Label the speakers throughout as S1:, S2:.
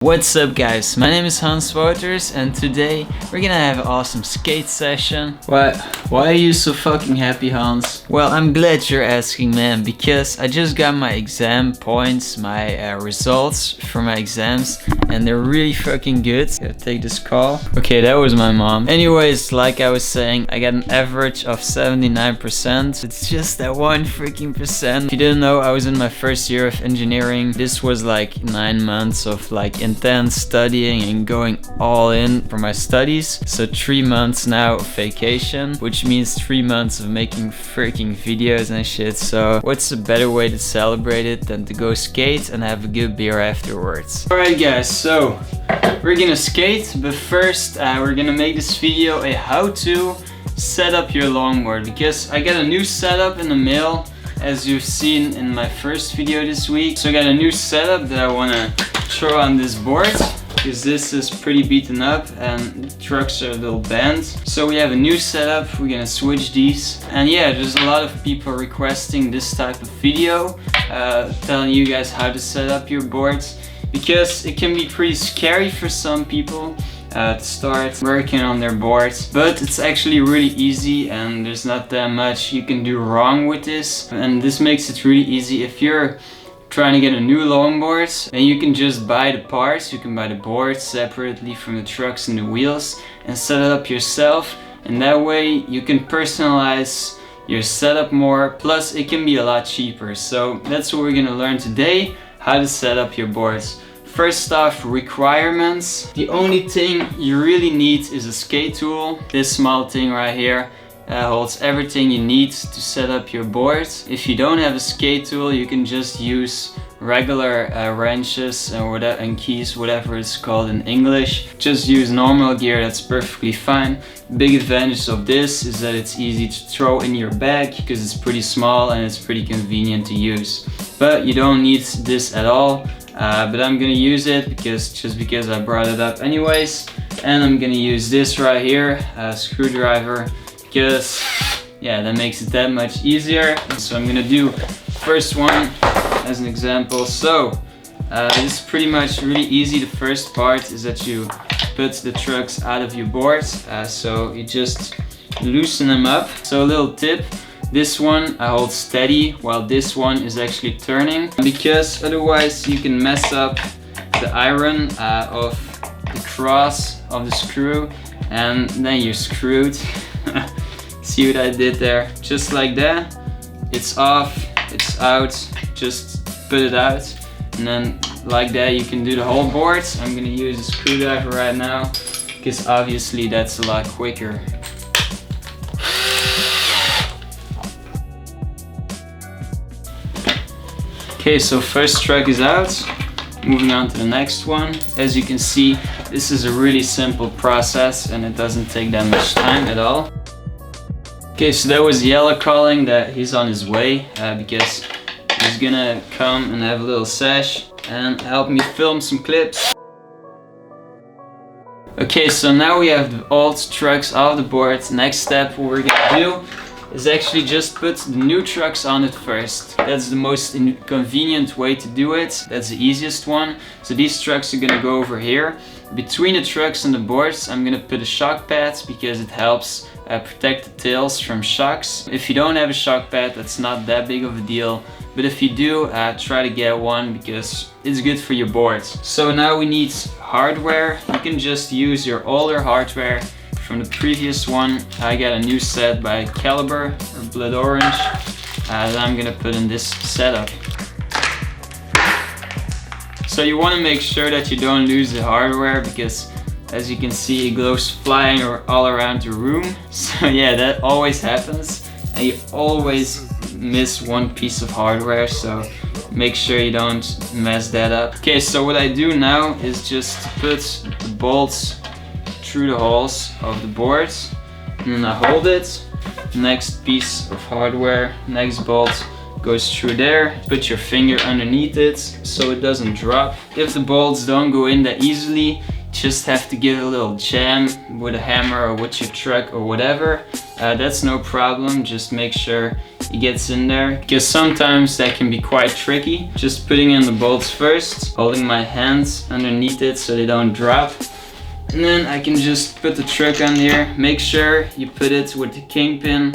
S1: What's up guys, my name is Wouters and today we're gonna have an awesome skate session. Why are you so fucking happy, Hans? Well, I'm glad you're asking, man, because I just got my exam points, my results for my exams, and they're really fucking good. Gotta take this call. Okay, that was my mom. Anyways, like I was saying, I got an average of 79%. It's just that 1 freaking percent. If you didn't know, I was in my first year of engineering. This was like 9 months of like intense studying and going all in for my studies. So 3 months now of vacation, which means 3 months of making freaking videos and shit. So what's a better way to celebrate it than to go skate and have a good beer afterwards? Alright guys, so we're gonna skate, but first we're gonna make this video a how to set up your longboard, because I got a new setup in the mail, as you've seen in my first video this week. So I got a new setup that I want to throw on this board, because this is pretty beaten up and the trucks are a little bent. So we have a new setup, we're gonna switch these. And yeah, there's a lot of people requesting this type of video, telling you guys how to set up your boards, because it can be pretty scary for some people to start working on their boards, but it's actually really easy and there's not that much you can do wrong with this. And this makes it really easy if you're trying to get a new longboard, and you can just buy the parts. You can buy the board separately from the trucks and the wheels and set it up yourself, and that way you can personalize your setup more, plus it can be a lot cheaper. So that's what we're gonna learn today, how to set up your boards. First off, requirements. The only thing you really need is a skate tool. This small thing right here holds everything you need to set up your board. If you don't have a skate tool, you can just use regular wrenches and keys, whatever it's called in English. Just use normal gear, that's perfectly fine. Big advantage of this is that it's easy to throw in your bag, because it's pretty small and it's pretty convenient to use. But you don't need this at all. But I'm gonna use it because I brought it up anyways. And I'm gonna use this right here, a screwdriver, because yeah, that makes it that much easier. So I'm gonna do first one as an example. So this is pretty much really easy. The first part is that you put the trucks out of your board. So you just loosen them up. So a little tip. This one I hold steady while this one is actually turning, because otherwise you can mess up the iron of the cross of the screw and then you're screwed. See what I did there? Just like that. It's off, it's out, just put it out, and then like that you can do the whole board. I'm gonna use a screwdriver right now, because obviously that's a lot quicker. Okay, so first truck is out. Moving on to the next one. As you can see, this is a really simple process and it doesn't take that much time at all. Okay, so that was Yellow calling that he's on his way, because he's gonna come and have a little sesh and help me film some clips. Okay, so now we have the old trucks off the board. Next step, what we're gonna do is actually just put the new trucks on it first. That's the most convenient way to do it. That's the easiest one. So these trucks are gonna go over here. Between the trucks and the boards, I'm gonna put a shock pad, because it helps protect the tails from shocks. If you don't have a shock pad, that's not that big of a deal. But if you do, try to get one, because it's good for your boards. So now we need hardware. You can just use your older hardware from the previous one. I got a new set by Caliber or Blood Orange that I'm gonna put in this setup. So you want to make sure that you don't lose the hardware, because as you can see it goes flying all around the room. So yeah, that always happens and you always miss one piece of hardware, so make sure you don't mess that up. Okay, so what I do now is just put the bolts through the holes of the boards, and then I hold it. Next piece of hardware, next bolt goes through there. Put your finger underneath it so it doesn't drop. If the bolts don't go in that easily, just have to give it a little jam with a hammer or with your truck or whatever. That's no problem, just make sure it gets in there, because sometimes that can be quite tricky. Just putting in the bolts first, holding my hands underneath it so they don't drop. And then I can just put the truck on here. Make sure you put it with the kingpin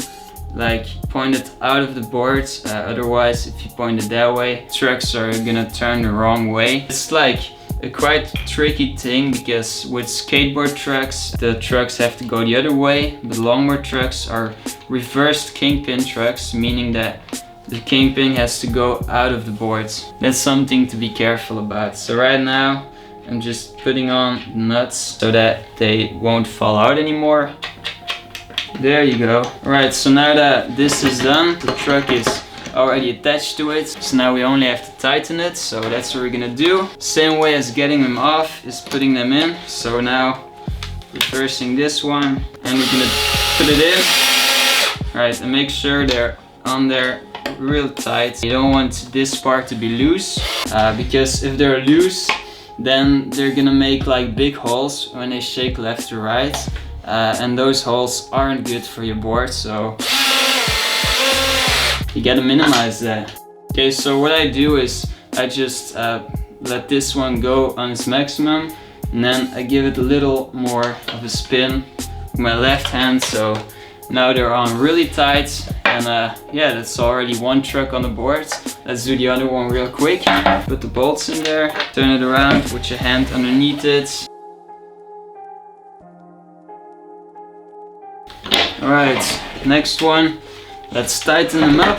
S1: like pointed out of the board, otherwise if you point it that way, trucks are gonna turn the wrong way. It's like a quite tricky thing, because with skateboard trucks, the trucks have to go the other way, but longboard trucks are reversed kingpin trucks, meaning that the kingpin has to go out of the boards. That's something to be careful about. So right now I'm just putting on the nuts so that they won't fall out anymore. There you go. Alright, so now that this is done, the truck is already attached to it. So now we only have to tighten it. So that's what we're gonna do. Same way as getting them off is putting them in. So now reversing this one, and we're gonna put it in. Alright, and make sure they're on there real tight. You don't want this part to be loose, because if they're loose, then they're gonna make like big holes when they shake left to right. And those holes aren't good for your board, so you gotta minimize that. Okay, so what I do is I just let this one go on its maximum, and then I give it a little more of a spin with my left hand, so now they're on really tight. And yeah, that's already one truck on the board. Let's do the other one real quick. Put the bolts in there, turn it around, put your hand underneath it. Alright, next one, let's tighten them up.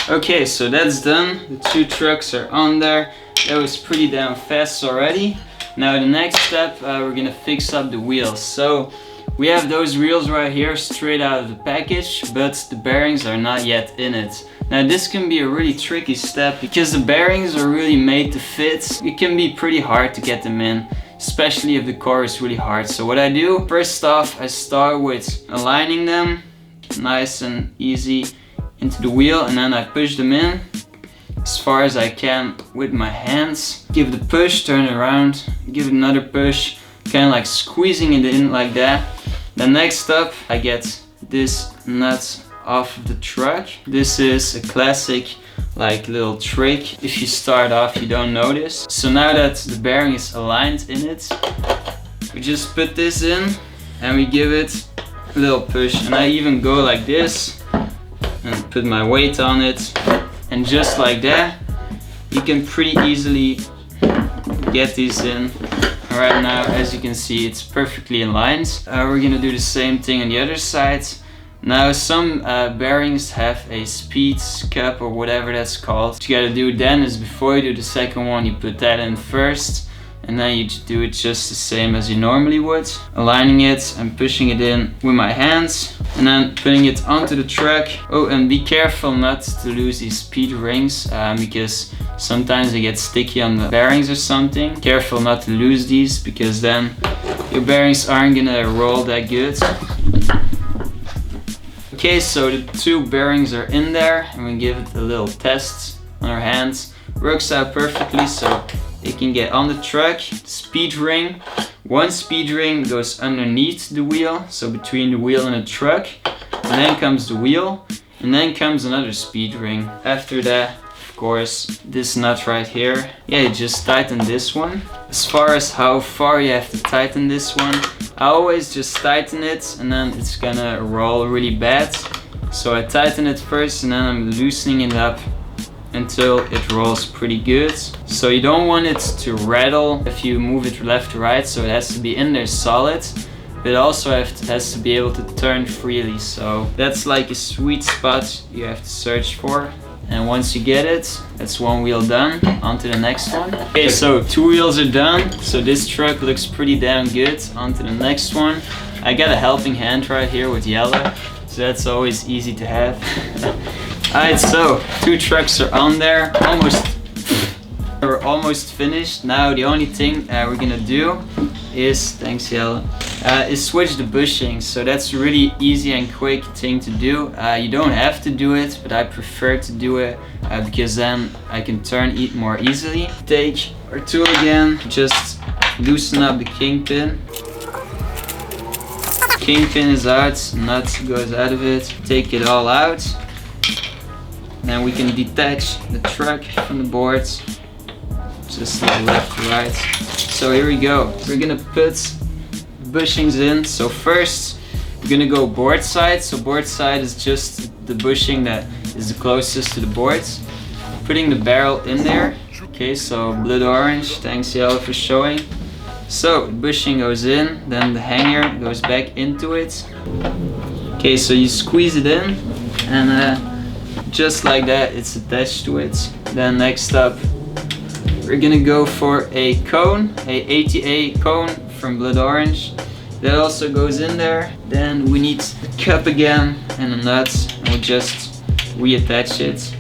S1: Okay, so that's done. The two trucks are on there. That was pretty damn fast already. Now the next step, we're gonna fix up the wheels. So we have those wheels right here straight out of the package, but the bearings are not yet in it. Now this can be a really tricky step, because the bearings are really made to fit. It can be pretty hard to get them in, especially if the core is really hard. So what I do, first off, I start with aligning them nice and easy into the wheel, and then I push them in as far as I can with my hands. Give it a push, turn it around, give it another push, kind of like squeezing it in like that. Then next up, I get this nut off of the truck. This is a classic like little trick. If you start off, you don't notice. So now that the bearing is aligned in it, we just put this in and we give it a little push. And I even go like this and put my weight on it. And just like that, you can pretty easily get these in. Right now, as you can see, it's perfectly aligned. We're gonna do the same thing on the other side. Now some bearings have a speed cup or whatever that's called. What you gotta do then is, before you do the second one, you put that in first, and then you do it just the same as you normally would. Aligning it and pushing it in with my hands, and then putting it onto the truck. Oh, and be careful not to lose these speed rings, because sometimes they get sticky on the bearings or something. Careful not to lose these, because then your bearings aren't gonna roll that good. Okay, so the two bearings are in there, and we give it a little test on our hands. Works out perfectly, so it can get on the truck. Speed ring. One speed ring goes underneath the wheel, so between the wheel and the truck. And then comes the wheel, and then comes another speed ring. After that, of course, this nut right here. Yeah, you just tighten this one. As far as how far you have to tighten this one, I always just tighten it, and then it's gonna roll really bad. So I tighten it first, and then I'm loosening it up until it rolls pretty good. So you don't want it to rattle if you move it left to right, so it has to be in there solid, but it also has to be able to turn freely. So that's like a sweet spot you have to search for. And once you get it, that's one wheel done. On to the next one. Okay, so two wheels are done. So this truck looks pretty damn good. On to the next one. I got a helping hand right here with yellow, so that's always easy to have. Alright, so two trucks are on there. We're almost finished. Now the only thing we're gonna do is, thanks Yellow, is switch the bushings. So that's a really easy and quick thing to do. You don't have to do it, but I prefer to do it because then I can turn it more easily. Take our tool again, just loosen up the kingpin. Kingpin is out, nut goes out of it. Take it all out. Then we can detach the truck from the boards. Just like left to right. So here we go. We're gonna put bushings in. So first we're gonna go board side. So board side is just the bushing that is the closest to the boards. Putting the barrel in there. Okay, so blood orange, thanks Yellow for showing. So the bushing goes in, then the hanger goes back into it. Okay, so you squeeze it in and just like that it's attached to it. Then next up we're gonna go for a cone, a ATA cone from blood orange. That also goes in there. Then we need a cup again and a nut, and we'll just reattach it.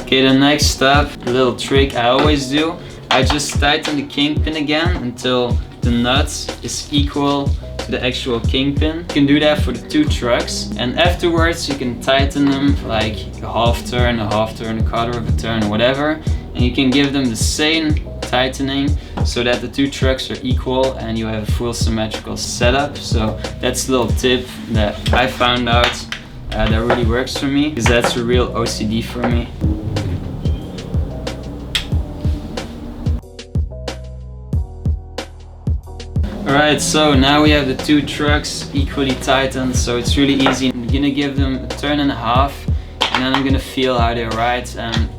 S1: Okay, the next step, the little trick I always do, I just tighten the kingpin again until the nut is equal to the actual kingpin. You can do that for the two trucks, and afterwards you can tighten them like a half turn, a quarter of a turn, whatever, and you can give them the same tightening so that the two trucks are equal and you have a full symmetrical setup. So that's a little tip that I found out that really works for me, because that's a real OCD for me. Alright, so now we have the two trucks equally tightened, so it's really easy. I'm gonna give them a turn and a half, and then I'm gonna feel how they ride.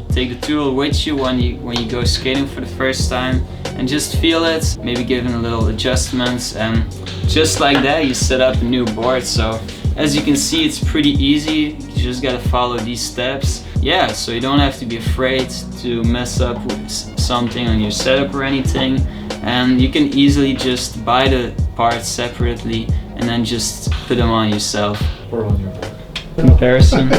S1: Take the tool with you when you go skating for the first time, and just feel it, maybe give them a little adjustments, and just like that you set up a new board. So as you can see, it's pretty easy. You just gotta follow these steps. Yeah, so you don't have to be afraid to mess up with something on your setup or anything. And you can easily just buy the parts separately and then just put them on yourself.
S2: Or on your board.
S1: Comparison.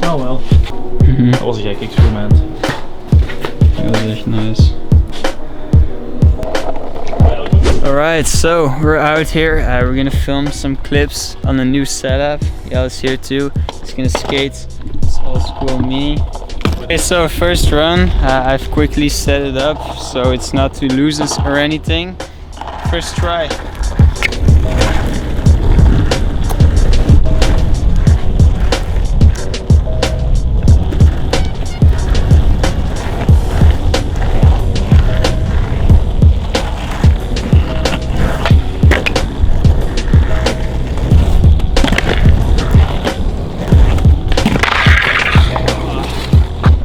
S2: Oh well. Dat was een gek experiment.
S1: That was echt nice. Alright, so we're out here. We're gonna film some clips on the new setup. Yellow's here too. He's gonna skate this old school mini. Okay, so first run, I've quickly set it up so it's not too loose or anything. First try.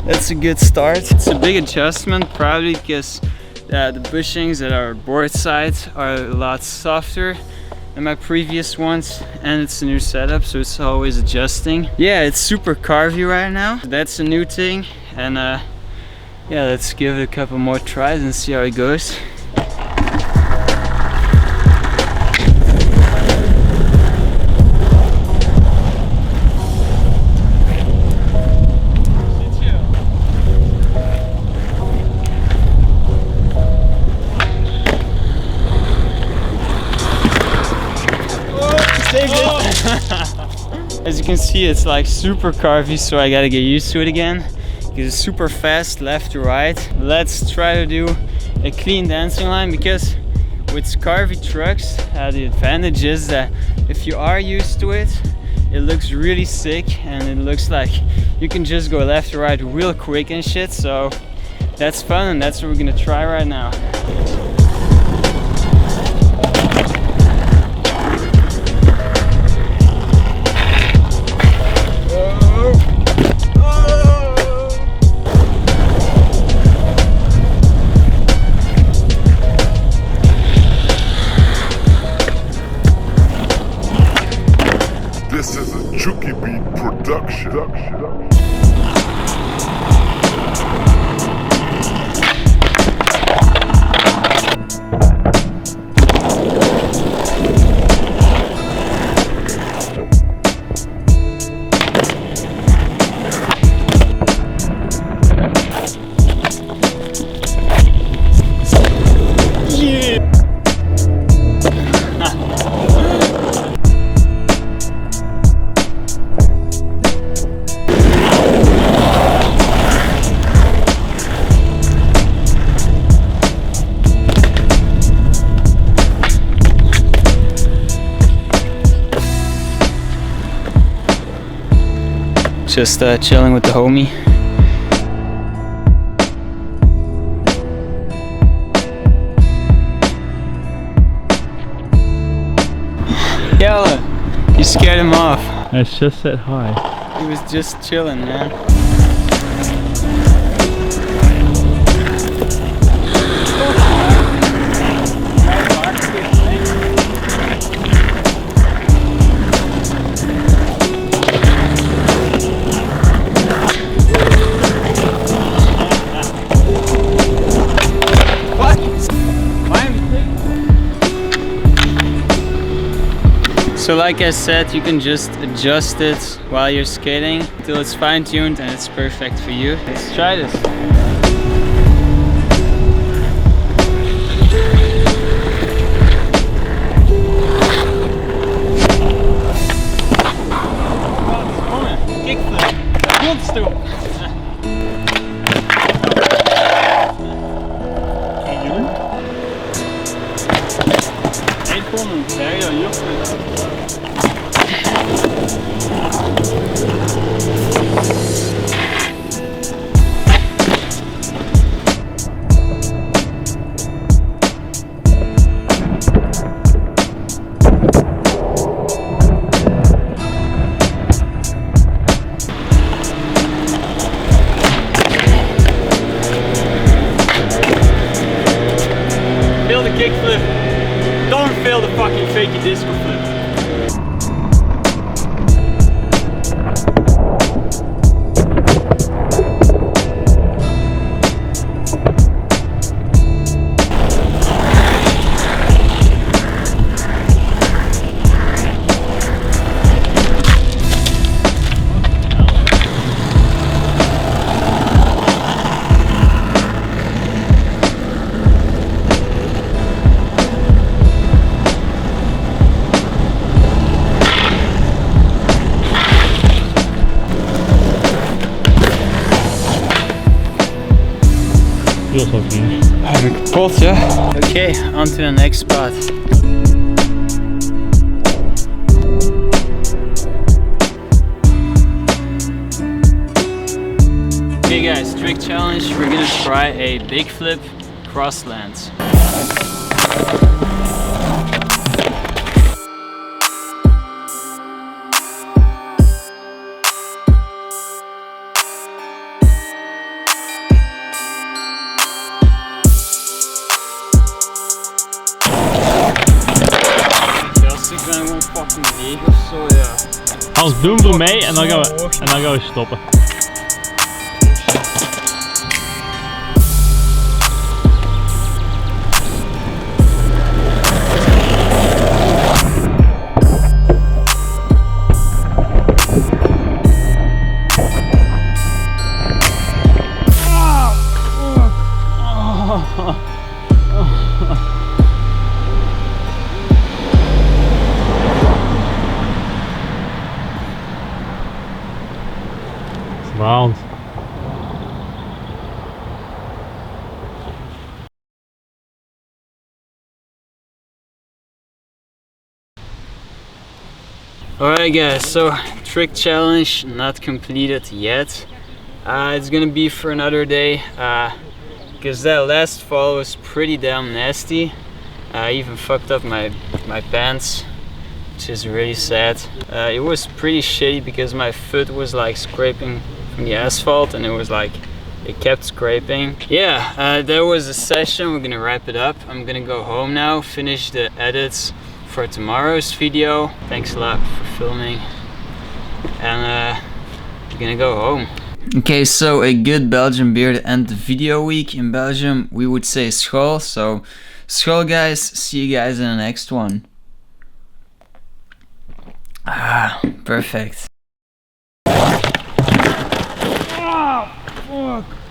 S1: That's a good start. It's a big adjustment, probably because the bushings at our board side are a lot softer than my previous ones, and it's a new setup, so it's always adjusting. Yeah, it's super carvy right now. That's a new thing, and yeah, let's give it a couple more tries and see how it goes. As you can see, it's like super carvy, so I gotta get used to it again because it's super fast left to right. Let's try to do a clean dancing line, because with carvy trucks, the advantage is that if you are used to it, it looks really sick and it looks like you can just go left to right real quick and shit. So that's fun, and that's what we're gonna try right now.
S3: This is a Chucky Beat production.
S1: Just chilling with the homie. Yella, you scared him off.
S2: It's just said hi.
S1: He was just chilling, man. So like I said, you can just adjust it while you're skating until it's fine-tuned and it's perfect for you. Let's try this.
S2: Kickflip. Monster.
S1: Feel the kickflip. Don't feel the fucking fakey disco flip.
S2: Heel zo vriend.
S1: I'm kapot, ja. Okay, on to the next spot. Okay guys, trick challenge. We're gonna try a big flip cross lands.
S2: Hans, doe hem voor mij en dan gaan we stoppen. Round.
S1: Alright guys, so trick challenge not completed yet. It's gonna be for another day because that last fall was pretty damn nasty. I even fucked up my pants, which is really sad. It was pretty shitty because my foot was like scraping from the asphalt and it was like it kept scraping. Yeah, that was a session. We're gonna wrap it up. I'm gonna go home now, finish the edits for tomorrow's video. Thanks a lot for filming, and we're gonna go home. Okay, so a good Belgian beer to end the video week. In Belgium we would say school, so school guys, see you guys in the next one. Ah, perfect.
S2: Ah, fuck.